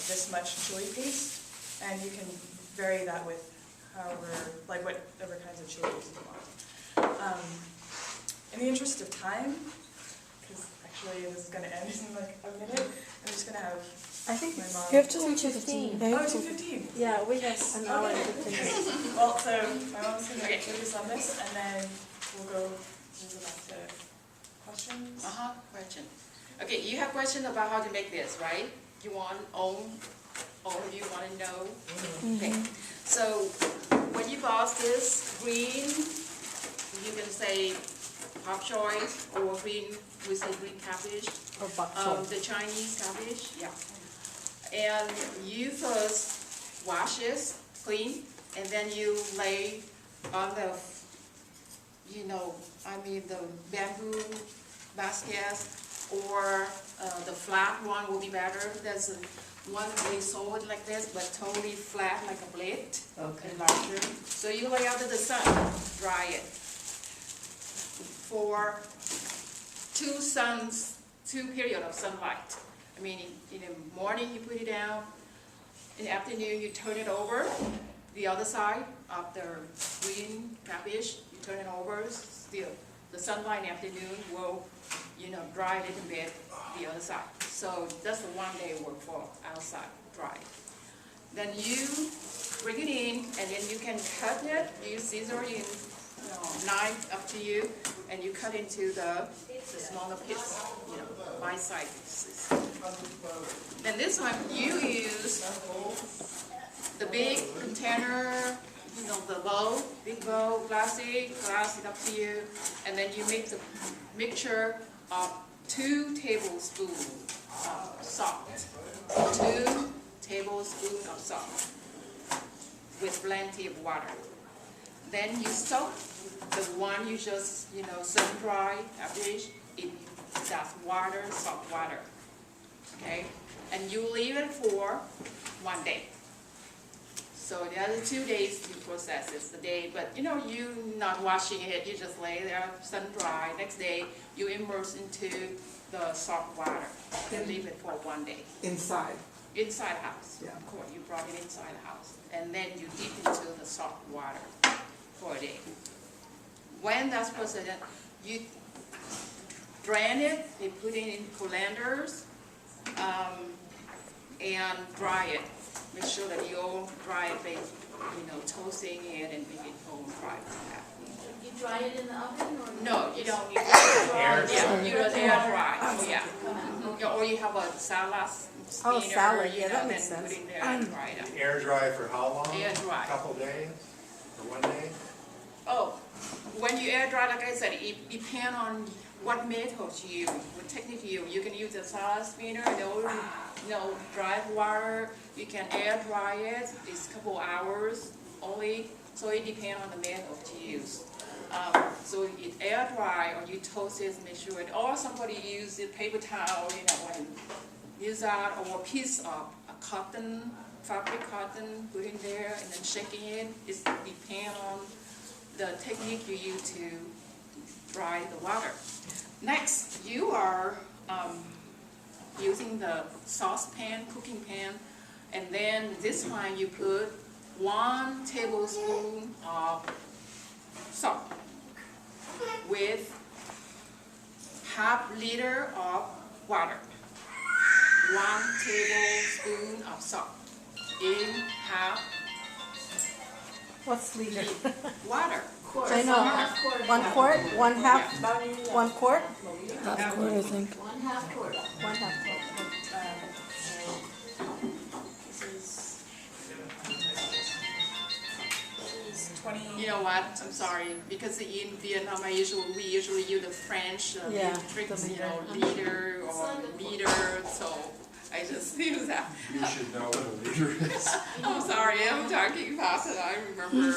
this much chili paste, and you can vary that with however, like whatever kinds of chilies you want. In the interest of time, because actually this is going to end in like a minute, I'm just going to have I think my mom. You have to 2:15. Oh, 2:15. Yeah, we have an hour and 15 minutes. Well, so my mom's going to focus on this, and then we'll go back to questions. Question. Okay, you have question about how to make this, right? You want all of you want to know? Okay. So when you boil this green, you can say bok choy, or green, we say green cabbage. Or bok choy. The Chinese cabbage, yeah. And you first wash it clean, and then you lay on the, the bamboo baskets, or the flat one will be better. There's one they sold like this, but totally flat like a blade, and larger. So you lay out in the sun, dry it for two periods of sunlight. I mean, in the morning you put it down, in the afternoon you turn it over, the other side of the green cabbage, you turn it over, still the sunlight in the afternoon will, dry it a little bit, the other side. So that's the 1 day work for outside, dry. Then you bring it in, and then you can cut it, use scissor, knife, up to you, and you cut into the smaller pieces, bite-sized pieces. Then this one, you use the big container, the bowl, big bowl, glass it up to you, and then you make the mixture of 2 tablespoons of salt. 2 tablespoons of salt with plenty of water. Then you soak the one you just, sun-dry cabbage in that water, salt water, okay? And you leave it for 1 day. So the other 2 days you process it the day, but you not washing it, you just lay there, sun-dry. Next day you immerse into the salt water and leave it for 1 day. Inside. Inside house, Yeah. of course, you brought it inside the house. And then you dip into the salt water for a day. When that's processed, you drain it, you put it in colanders, and dry it. Make sure that you all dry it, toasting it and make it all dry. You dry it in the oven or? No, you don't. You don't air dry. Oh, yeah. Or you have a salad spinner, salad, yeah, that then makes sense. put in there and dry it up. Air dry for how long? Air dry. A couple days? Or 1 day? Oh, when you air dry, like I said, it depends on what methods you use, what technique you use. You can use a salad spinner, dry water. You can air dry it. It's a couple hours only. So it depends on the method you use. So it air dry, or you toast it, make sure it. Or somebody use a paper towel, and use that, or a piece of a cotton, fabric cotton, put in there, and then shaking it. It depends on the technique you use to dry the water. Next, you are using the saucepan, cooking pan, and then this time you put 1 tablespoon of salt with ½ liter of water. 1 tablespoon of salt in half What's liter? water. I know. 1 quart? 1/2? 1 quart? Half quart, I think. 1/2 quart. 1/2 quart. This is 20. You know what? I'm sorry, because in Vietnam, we usually use the French drinks, liter or meter. So I just use that. You should know what a liter is. I'm sorry, I'm talking fast. And I remember.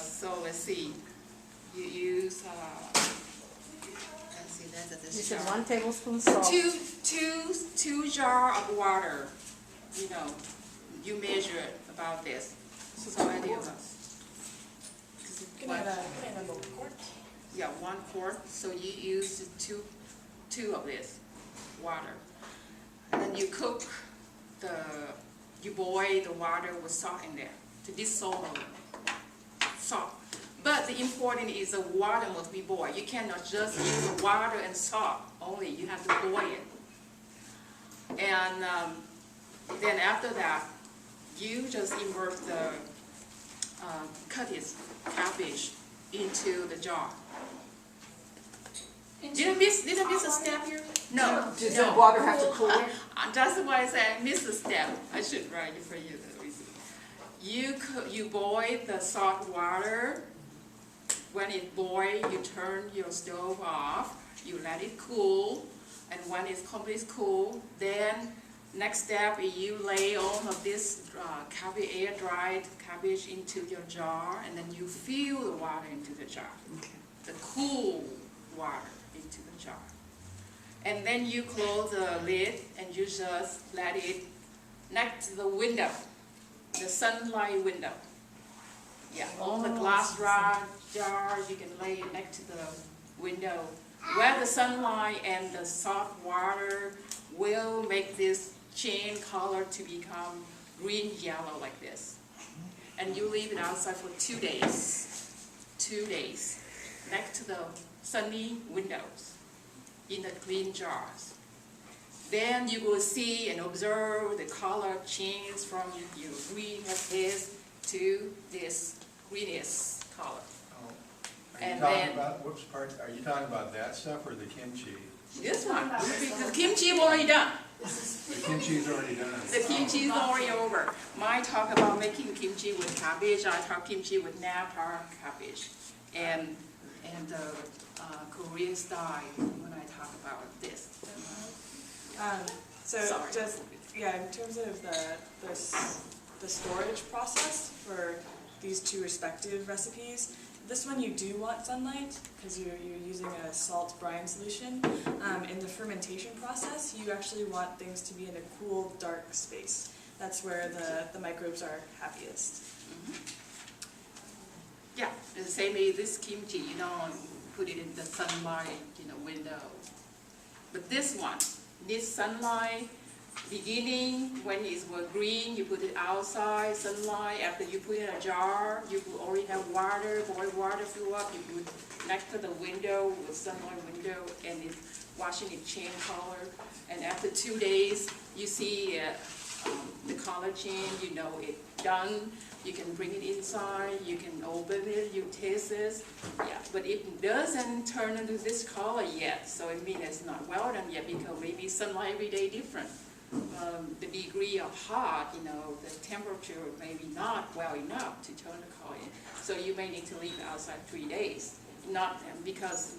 So let's see. You use. Let's see. That's You this said jar. 1 tablespoon salt. Two jar of water. You measure it about this. So I do this. Can I have a quart? Yeah, 1 quart. So you use two of this water. and then you you boil the water with salt in there to dissolve salt. But the important is the water must be boiled. You cannot just use water and salt only. You have to boil it. And then after that, you just immerse the cutting cabbage into the jar. Did I miss a step here? No. Does no. the water have to cool? That's why I said I missed a step. I should write it for you. You boil the salt water. When it boils, you turn your stove off. You let it cool, and when it's completely cool, then next step is you lay all of this cabbage, air-dried cabbage into your jar, and then you fill the water into the jar. Okay. The cool water into the jar. And then you close the lid and you just let it next to the window, the sunlight window. Yeah, all the glass jars, you can lay it next to the window where the sunlight and the salt water will make this change color to become green-yellow like this. And you leave it outside for 2 days. 2 days. Next to the sunny windows in the green jars. Then you will see and observe the color change from your green like this to this greenish color. Are you talking about, are you talking about that stuff or the kimchi? This one, the kimchi already done. The kimchi's already done. The kimchi is already over. My talk about making kimchi with cabbage, I talk kimchi with nappa cabbage. And Korean style when I talk about this. So Sorry. just, yeah, in terms of the storage process for these two respective recipes, this one you do want sunlight because you're using a salt brine solution. In the fermentation process, you actually want things to be in a cool, dark space. That's where the microbes are happiest. Yeah, the same as this kimchi, you don't put it in the sunlight, window. But this one, this sunlight, beginning when it's green, you put it outside, sunlight. After you put it in a jar, you already have water, boiled water fill up, you put next to the window, with sunlight window, and it's watching it change color. And after 2 days, you see the color change, you know it's done. You can bring it inside, you can open it, you taste this. Yeah, but it doesn't turn into this color yet, so it means it's not well done yet because maybe sunlight every day different. The degree of hot, the temperature maybe not well enough to turn the color in. So you may need to leave it outside 3 days. Not because,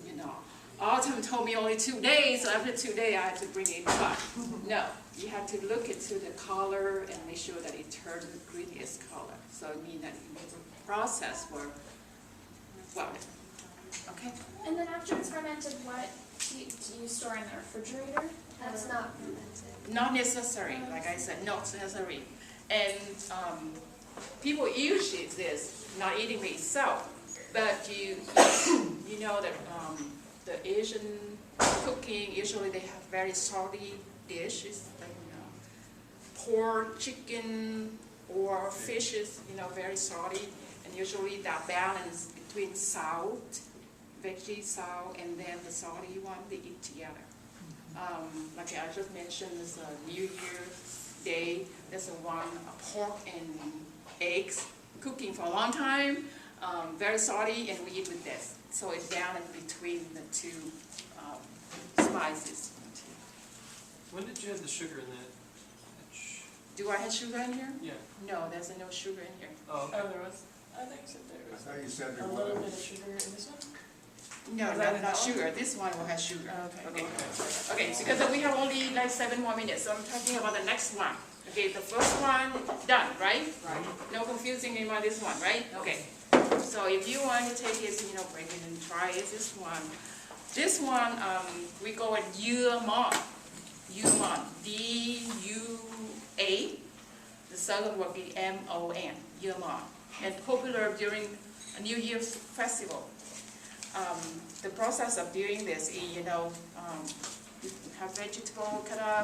Autumn told me only 2 days, so after 2 days I had to bring it inside. No, you have to look into the color and make sure that it turns the greeniest color. So it means that it's a process for, well, okay? And then after it's fermented, what do you store in the refrigerator? That's not fermented. Not necessary, like I said, not necessary. And people usually this, not eating it itself, but you know that the Asian cooking, usually they have very salty dishes, like pork, chicken, or fishes, very salty, and usually that balance between salt, veggie salt, and then the salty one, they eat together. Like I just mentioned, there's a New Year's Day, there's pork and eggs cooking for a long time, very salty, and we eat with this. So it's balanced between the two spices. When did you add the sugar in that? Do I have sugar in here? Yeah. No, there's no sugar in here. Oh, okay. Oh, there was, I think you said there I was thought you said a there little bit was. of sugar in this one? No, Is that in not that one? sugar. This one will have sugar. Oh, okay. Okay, so because we have only like 7 more minutes, so I'm talking about the next one. Okay, the first one done, right? Right. No confusing about this one, right? Okay. So if you want to take it, break it and try it, this one. This one, we go with Yumon. Yumon. D-U-A. The second will be M-O-N. Yumon. And popular during a New Year's festival. The process of doing this is, you have vegetable cut up,